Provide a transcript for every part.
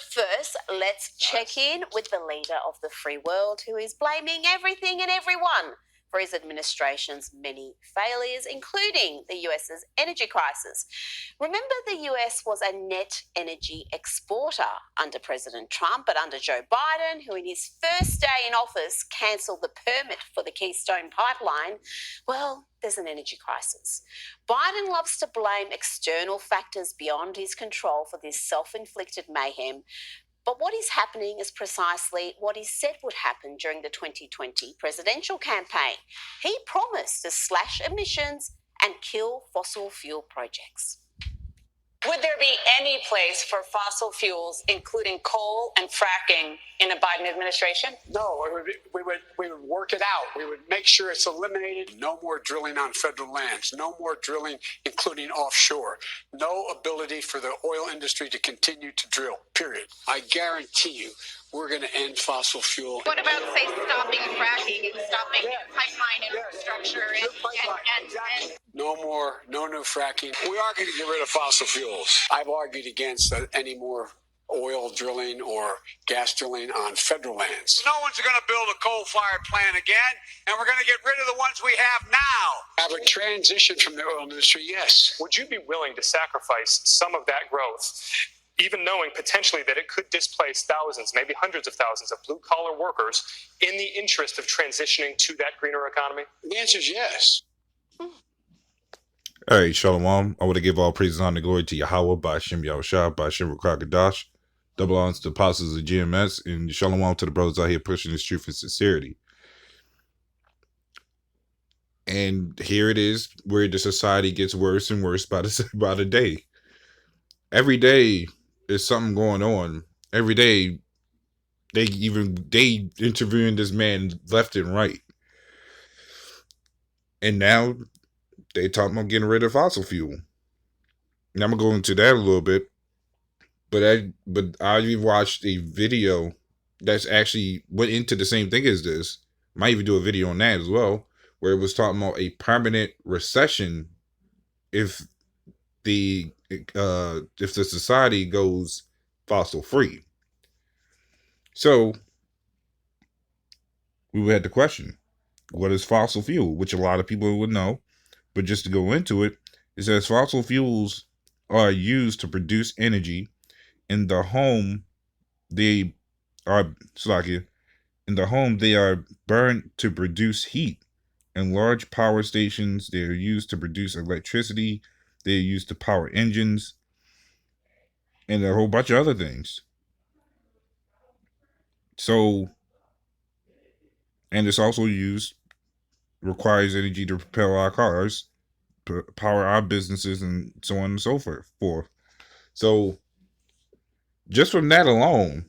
But first, let's check in with the leader of the free world, who is blaming everything and everyone for his administration's many failures, including the US's energy crisis. Remember, the US was a net energy exporter under President Trump, but under Joe Biden, who in his first day in office cancelled the permit for the Keystone Pipeline, well, there's an energy crisis. Biden loves to blame external factors beyond his control for this self-inflicted mayhem. But what is happening is precisely what he said would happen during the 2020 presidential campaign. He promised to slash emissions and kill fossil fuel projects. Would there be any place for fossil fuels, including coal and fracking, in a Biden administration? No, we would work it out. We would make sure it's eliminated. No more drilling on federal lands. No more drilling, including offshore. No ability for the oil industry to continue to drill, period. I guarantee you we're going to end fossil fuel. What about, say, stopping fracking and stopping pipeline infrastructure? And No new fracking. We are going to get rid of fossil fuels. I've argued against any more oil drilling or gas drilling on federal lands. No one's going to build a coal-fired plant again, and we're going to get rid of the ones we have now. Have a transition from the oil industry, yes. Would you be willing to sacrifice some of that growth, even knowing potentially that it could displace thousands, maybe hundreds of thousands of blue-collar workers in the interest of transitioning to that greener economy? The answer is yes. All right, Shalom. I want to give all praise and honor and glory to Yahweh, Ba'ashem Yahushua, Ba'ashem Rakakadash. Double honors to the apostles of GMS, and Shalom to the brothers out here pushing this truth and sincerity. And here it is, where the society gets worse and worse by the day. Every day there's something going on. Every day they interviewing this man left and right. And now they talking about getting rid of fossil fuel. And I'm gonna go into that a little bit. But I watched a video that's actually went into the same thing as this. Might even do a video on that as well, where it was talking about a permanent recession if the society goes fossil free. So we had the question, what is fossil fuel? Which a lot of people would know, but just to go into it, it says fossil fuels are used to produce energy. In the home, they are burned to produce heat. In large power stations, they are used to produce electricity. They are used to power engines and a whole bunch of other things. So, and it's also requires energy to propel our cars, power our businesses, and so on and so forth. So, just from that alone,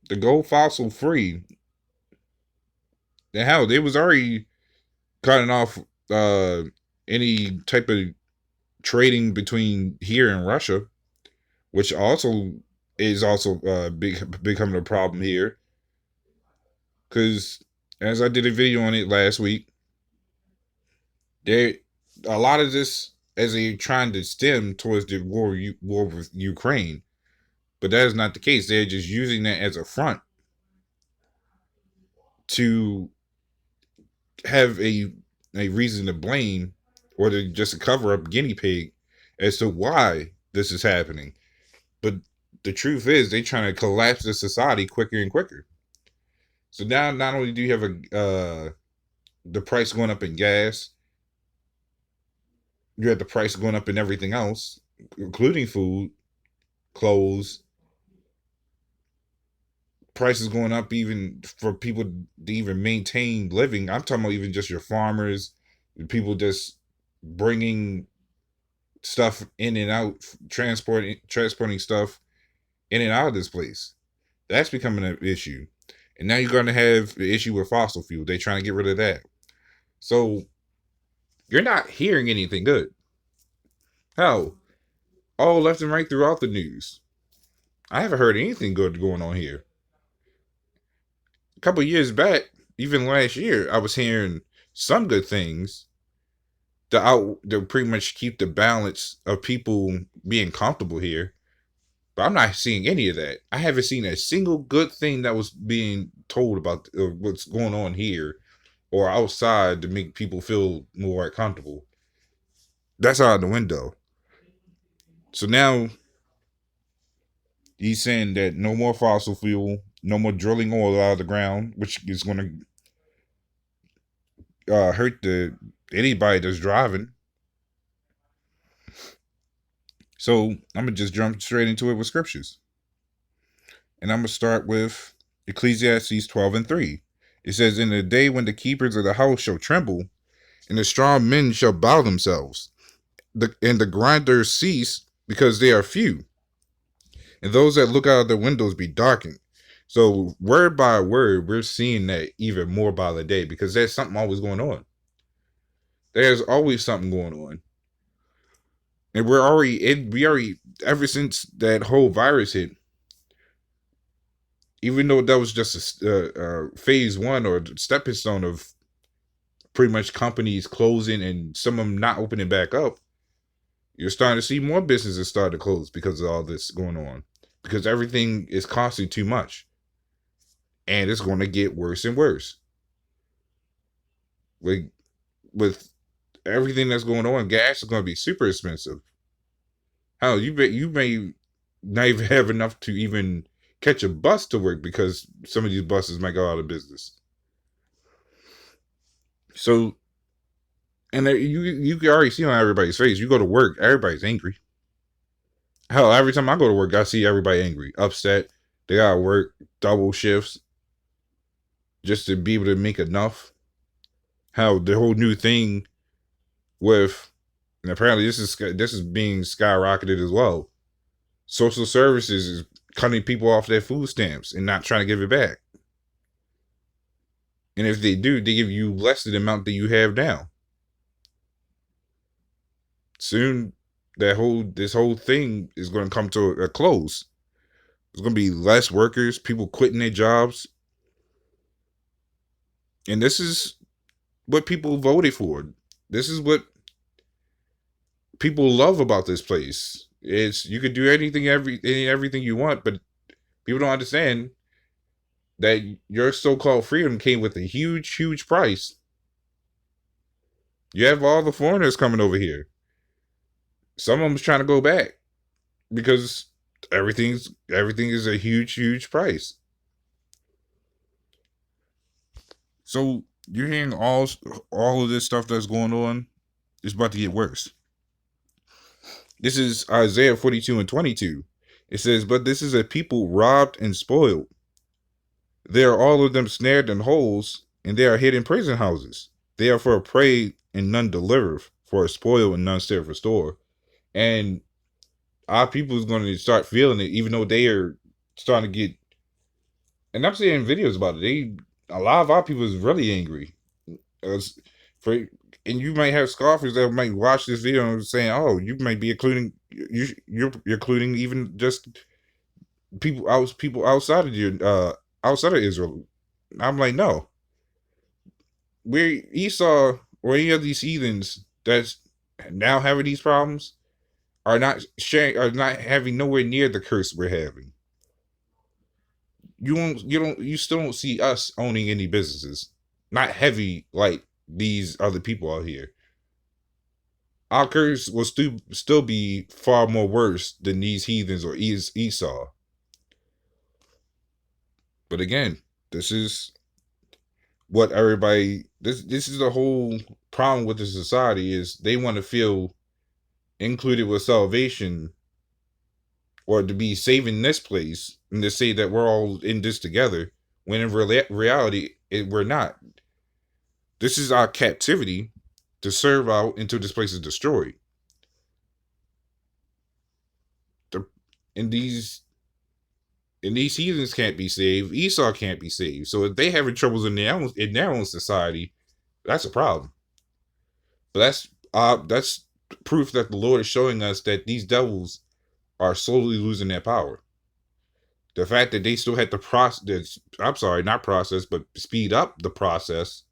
to go fossil free, the hell, they was already cutting off any type of trading between here and Russia, which is becoming a problem here. Because as I did a video on it last week, a lot of this, as they're trying to stem towards the war with Ukraine. But that is not the case. They're just using that as a front to have a reason to blame, or to just cover up guinea pig as to why this is happening. But the truth is, they're trying to collapse the society quicker and quicker. So now, not only do you have the price going up in gas, you have the price going up in everything else, including food, clothes. Prices going up even for people to even maintain living. I'm talking about even just your farmers, people just bringing stuff in and out, transporting stuff in and out of this place. That's becoming an issue. And now you're going to have the issue with fossil fuel. They're trying to get rid of that. So you're not hearing anything good. Hell, all left and right throughout the news. I haven't heard anything good going on here. A couple of years back, even last year, I was hearing some good things to pretty much keep the balance of people being comfortable here But I'm not seeing any of that. I haven't seen a single good thing that was being told about what's going on here or outside to make people feel more comfortable. That's out the window. So now he's saying that no more fossil fuel, no more drilling oil out of the ground, which is going to hurt anybody that's driving. So I'm gonna just jump straight into it with scriptures, and I'm gonna start with Ecclesiastes 12:3. It says, "In the day when the keepers of the house shall tremble, and the strong men shall bow themselves, and the grinders cease because they are few, and those that look out of their windows be darkened." So word by word, we're seeing that even more by the day because there's something always going on. There's always something going on. And we already, ever since that whole virus hit, even though that was just a phase one or stepping stone of pretty much companies closing and some of them not opening back up, you're starting to see more businesses start to close because of all this going on. Because everything is costing too much. And it's going to get worse and worse. With everything that's going on, gas is going to be super expensive. Hell, you may not even have enough to even catch a bus to work because some of these buses might go out of business. So, and you can already see on everybody's face. You go to work, everybody's angry. Hell, every time I go to work, I see everybody angry, upset. They gotta work double shifts just to be able to make enough. How the whole new thing with, and apparently this is being skyrocketed as well. Social services is cutting people off their food stamps and not trying to give it back. And if they do, they give you less than the amount that you have now. Soon, this whole thing is going to come to a close. There's going to be less workers, people quitting their jobs. And this is what people voted for. This is what people love about this place. It's you could do everything you want, but people don't understand that your so-called freedom came with a huge, huge price. You have all the foreigners coming over here. Some of them's trying to go back because everything is a huge, huge price. So you're hearing all of this stuff that's going on. It's about to get worse. This is Isaiah 42:22. It says, "But this is a people robbed and spoiled. They are all of them snared in holes, and they are hid in prison houses. They are for a prey, and none deliver, for a spoil, and none serve restore." And our people is going to start feeling it, even though they are starting to get. And I'm seeing videos about it. A lot of our people is really angry. And you might have scoffers that might watch this video and saying, "Oh, you might be including you're including even just people outside of your outside of Israel." I'm like, no. Where Esau or any of these heathens that's now having these problems are not having nowhere near the curse we're having. You still don't see us owning any businesses. Not heavy like these other people out here. Our curse will still be far more worse than these heathens or Esau. But again, this is what everybody. This is the whole problem with the society is they want to feel included with salvation or to be saving this place and to say that we're all in this together when in reality we're not. This is our captivity to serve out until this place is destroyed. And these heathens can't be saved. Esau can't be saved. So if they having troubles in their own society, that's a problem. But that's proof that the Lord is showing us that these devils are slowly losing their power. The fact that they still had to speed up the process.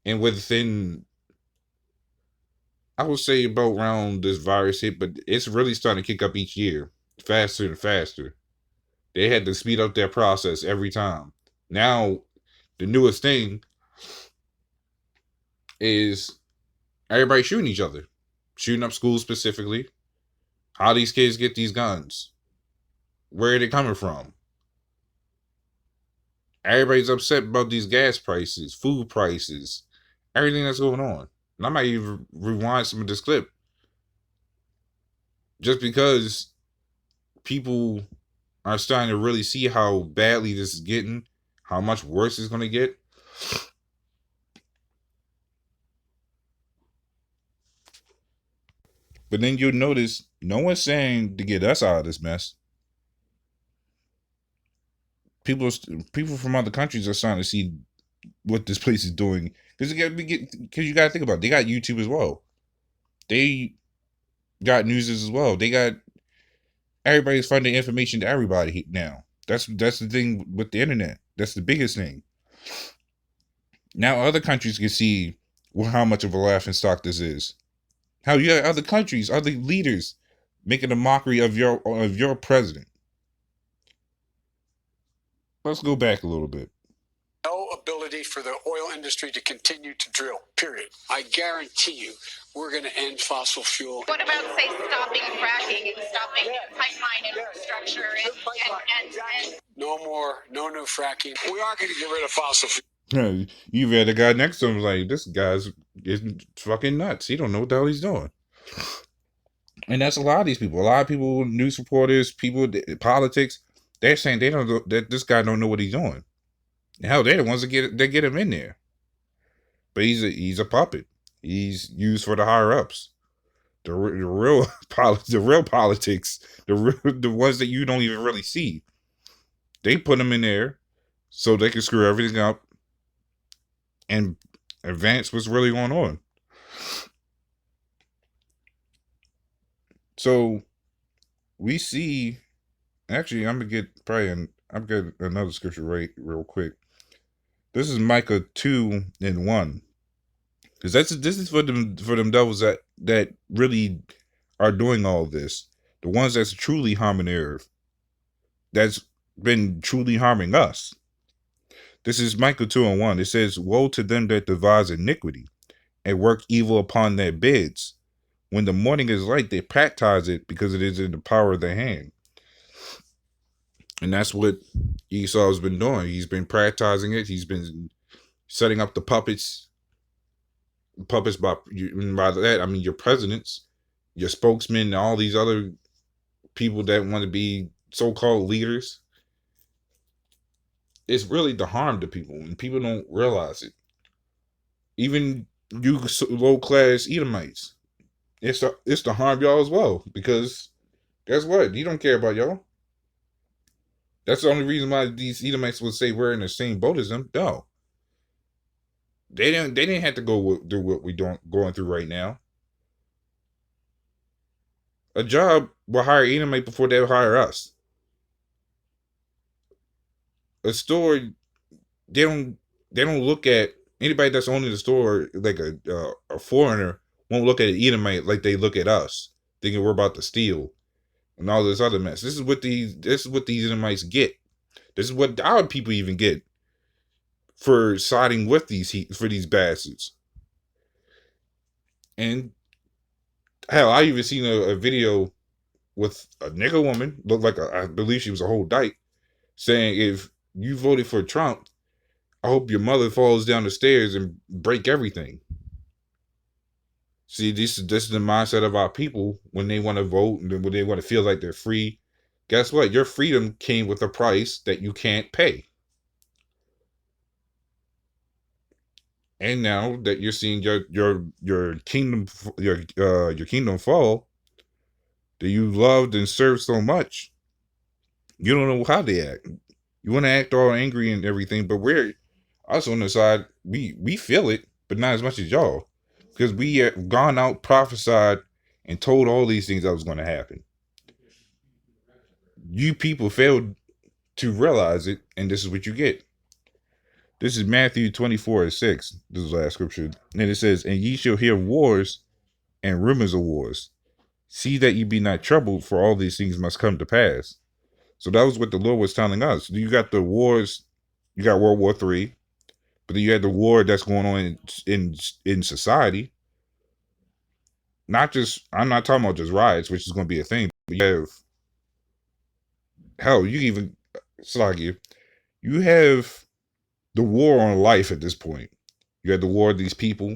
And within, I would say about around this virus hit, but it's really starting to kick up each year. faster and faster. They had to speed up their process every time. Now, the newest thing is everybody shooting each other, shooting up schools specifically. How these kids get these guns? Where are they coming from? Everybody's upset about these gas prices, food prices, everything that's going on. And I might even rewind some of this clip just because people are starting to really see how badly this is getting, how much worse it's going to get. But then you'll notice no one's saying to get us out of this mess. People from other countries are starting to see what this place is doing, because you got to think about it. They got YouTube as well. They got news as well. They got everybody's finding information to everybody now. That's the thing with the internet. That's the biggest thing. Now other countries can see how much of a laughing stock this is. How you got other countries, other leaders making a mockery of your president. Let's go back a little bit. No ability for the oil industry to continue to drill, period. I guarantee you we're going to end fossil fuel. What about, say, stopping fracking and stopping new pipeline infrastructure and No new fracking. We are going to get rid of fossil fuel. You read the guy next to him like, this guy's fucking nuts. He don't know what the hell he's doing. And that's a lot of these people. A lot of people, news reporters, people, politics, they're saying they don't know, that this guy don't know what he's doing. Hell, they're the ones that get him in there. But he's a puppet. He's used for the higher ups, the real politics, the ones that you don't even really see. They put him in there so they can screw everything up and advance what's really going on. So we see. Actually, I'm gonna get another scripture right real quick. This is Micah 2:1, because this is for them devils that really are doing all this, the ones that's truly harming the earth, that's been truly harming us. This is Micah 2:1. It says, "Woe to them that devise iniquity, and work evil upon their beds. When the morning is light, they practice it, because it is in the power of their hand." And that's what Esau's been doing. He's been practicing it. He's been setting up the puppets. Puppets by that, I mean your presidents, your spokesmen, and all these other people that want to be so-called leaders. It's really to harm the people, and people don't realize it. Even you low-class Edomites, it's to harm y'all as well, because guess what? You don't care about y'all. That's the only reason why these Edomites would say we're in the same boat as them. No. They didn't have to go through what we're going through right now. A job will hire Edomite before they'll hire us. A store, they don't look at anybody that's owning the store, like a foreigner won't look at an Edomite like they look at us, thinking we're about to steal and all this other mess. This is what these Edomites get. This is what our people even get for siding with these bastards. And hell, I even seen a video with a nigga woman, looked like I believe she was a whole dyke, saying, if you voted for Trump, I hope your mother falls down the stairs and break everything. See, this is the mindset of our people when they want to vote and when they want to feel like they're free. Guess what? Your freedom came with a price that you can't pay. And now that you're seeing your kingdom fall, that you loved and served so much, you don't know how they act. You want to act all angry and everything, but we're us on the side. We feel it, but not as much as y'all, because we have gone out, prophesied, and told all these things that was going to happen. You people failed to realize it, and this is what you get. This is Matthew 24:6. This is the last scripture. And it says, "And ye shall hear wars and rumors of wars. See that you be not troubled, for all these things must come to pass. So that was what the Lord was telling us. You got the wars, you got World War III, but then you had the war that's going on in society. Not just, I'm not talking about just riots, which is going to be a thing. But you have, hell, you even, Slaggy, you have the war on life at this point. You have the war of these people.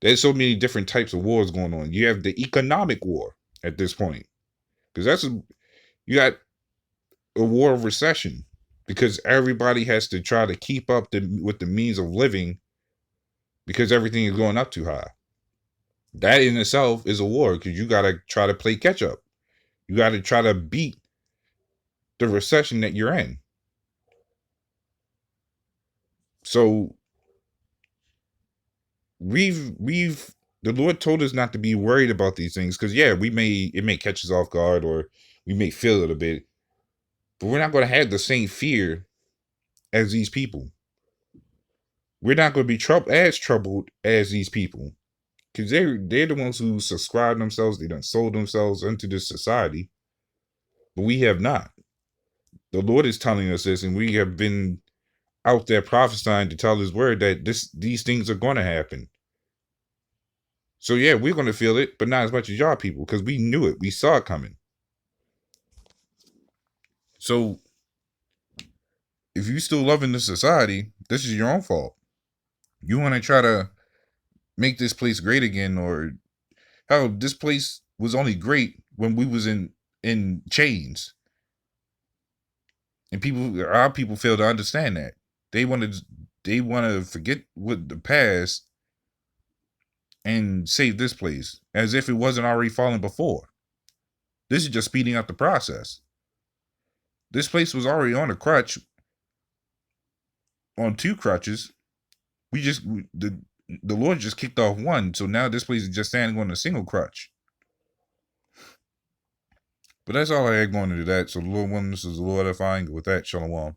There's so many different types of wars going on. You have the economic war at this point, because you got a war of recession, because everybody has to try to keep up with the means of living, because everything is going up too high. That in itself is a war, because you got to try to play catch up. You got to try to beat the recession that you're in. So the Lord told us not to be worried about these things, because yeah, it may catch us off guard, or we may feel it a bit, but we're not going to have the same fear as these people. We're not going to be as troubled as these people, because they're the ones who subscribe themselves. They done sold themselves into this society, but we have not. The Lord is telling us this, and we have been out there prophesying to tell His word that these things are going to happen. So yeah, we're going to feel it, but not as much as y'all people, because we knew it. We saw it coming. So if you still loving this society, this is your own fault. You want to try to make this place great again, or how this place was only great when we was in chains. And our people fail to understand that. They want to forget what the past and save this place as if it wasn't already fallen before. This is just speeding up the process. This place was already on two crutches. The Lord just kicked off one, so now this place is just standing on a single crutch. But that's all I had going into that. So the Lord willing, this is the Lord edifying. With that, shalom.